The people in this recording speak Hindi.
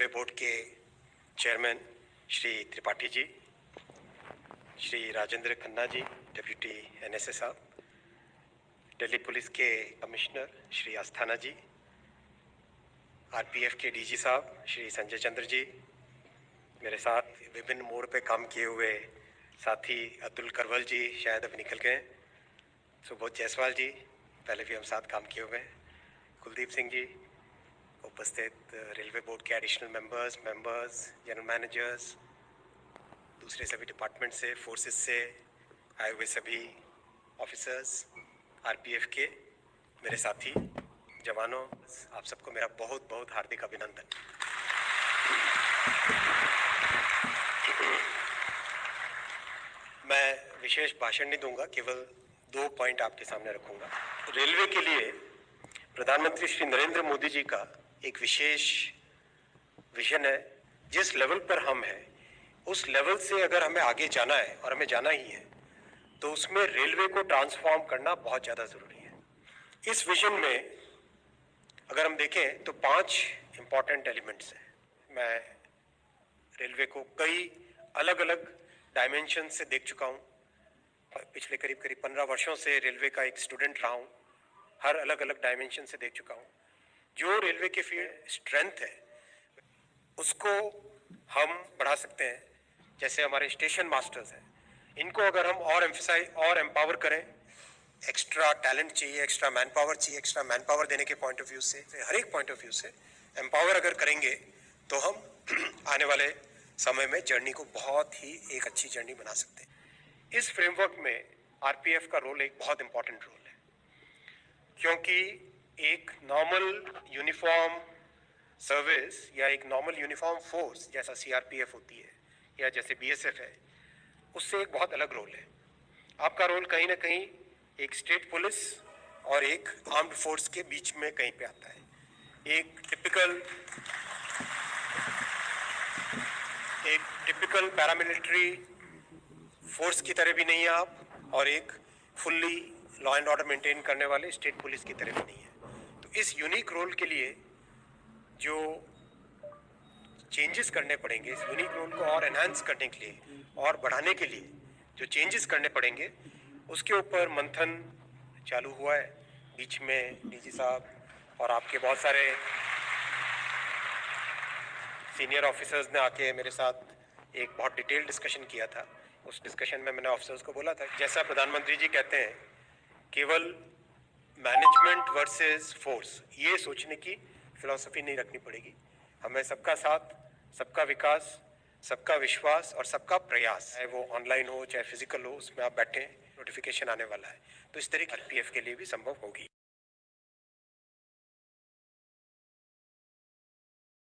बोर्ड के chairman Shri Tripathi ji, Shri Rajendra Khanna ji deputy NSA साहब, दिल्ली पुलिस के कमिश्नर श्री अस्थाना जी, आरपीएफ के डीजी साहब श्री संजय चंद्र जी, मेरे साथ विभिन्न मोड़ पे काम किए हुए साथी अब्दुल करवल जी शायद अभी निकल गए, सुबोध जायसवाल जी पहले भी हम साथ काम किए हुए हैं, कुलदीप सिंह जी, उपस्थित रेलवे बोर्ड के एडिशनल मेंबर्स, जनरल मैनेजर्स, दूसरे सभी डिपार्टमेंट से, फोर्सेस से आए हुए सभी ऑफिसर्स, आरपीएफ के मेरे साथी जवानों, आप सबको मेरा बहुत बहुत हार्दिक अभिनंदन। मैं विशेष भाषण नहीं दूंगा, केवल 2 पॉइंट आपके सामने रखूंगा। रेलवे के लिए प्रधानमंत्री श्री नरेंद्र मोदी जी का एक विशेष विजन है। जिस लेवल पर हम हैं उस लेवल से अगर हमें आगे जाना है, और हमें जाना ही है, तो उसमें रेलवे को ट्रांसफॉर्म करना बहुत ज़्यादा ज़रूरी है। इस विजन में अगर हम देखें तो 5 इंपॉर्टेंट एलिमेंट्स हैं। मैं रेलवे को कई अलग अलग डायमेंशन से देख चुका हूँ। पिछले करीब 15 वर्षों से रेलवे का एक स्टूडेंट रहा हूँ। हर अलग अलग डायमेंशन से देख चुका हूँ। जो रेलवे के फील्ड स्ट्रेंथ है उसको हम बढ़ा सकते हैं। जैसे हमारे स्टेशन मास्टर्स हैं, इनको अगर हम और एम्फसाइज और एम्पावर करें, एक्स्ट्रा टैलेंट चाहिए, एक्स्ट्रा मैन पावर चाहिए, एक्स्ट्रा मैन पावर देने के पॉइंट ऑफ व्यू से, हर एक पॉइंट ऑफ व्यू से एम्पावर अगर करेंगे तो हम आने वाले समय में जर्नी को बहुत ही एक अच्छी जर्नी बना सकते हैं। इस फ्रेमवर्क में आरपीएफ का रोल एक बहुत इंपॉर्टेंट रोल है, क्योंकि एक नॉर्मल यूनिफॉर्म सर्विस या एक नॉर्मल यूनिफॉर्म फोर्स जैसा सीआरपीएफ होती है या जैसे बीएसएफ है, उससे एक बहुत अलग रोल है। आपका रोल कहीं ना कहीं एक स्टेट पुलिस और एक आर्म्ड फोर्स के बीच में कहीं पे आता है। एक टिपिकल पैरामिलिट्री फोर्स की तरह भी नहीं है आप, और एक fully law and order maintain करने वाले स्टेट पुलिस की तरह भी नहीं है। तो इस यूनिक रोल के लिए जो चेंजेस करने पड़ेंगे, इस यूनिक रोल को और एनहांस करने के लिए और बढ़ाने के लिए जो चेंजेस करने पड़ेंगे, उसके ऊपर मंथन चालू हुआ है। बीच में डीजी साहब और आपके बहुत सारे सीनियर ऑफिसर्स ने आके मेरे साथ एक बहुत डिटेल डिस्कशन किया था। उस डिस्कशन में मैंने ऑफिसर्स को बोला था, जैसा प्रधानमंत्री जी कहते हैं, केवल मैनेजमेंट वर्सेस फोर्स, ये सोचने की फिलॉसफी नहीं रखनी पड़ेगी। हमें सबका साथ, सबका विकास, सबका विश्वास और सबका प्रयास, चाहे वो ऑनलाइन हो चाहे फिजिकल हो, उसमें आप बैठे, नोटिफिकेशन आने वाला है, तो इस तरह की आरपीएफ के लिए भी संभव होगी।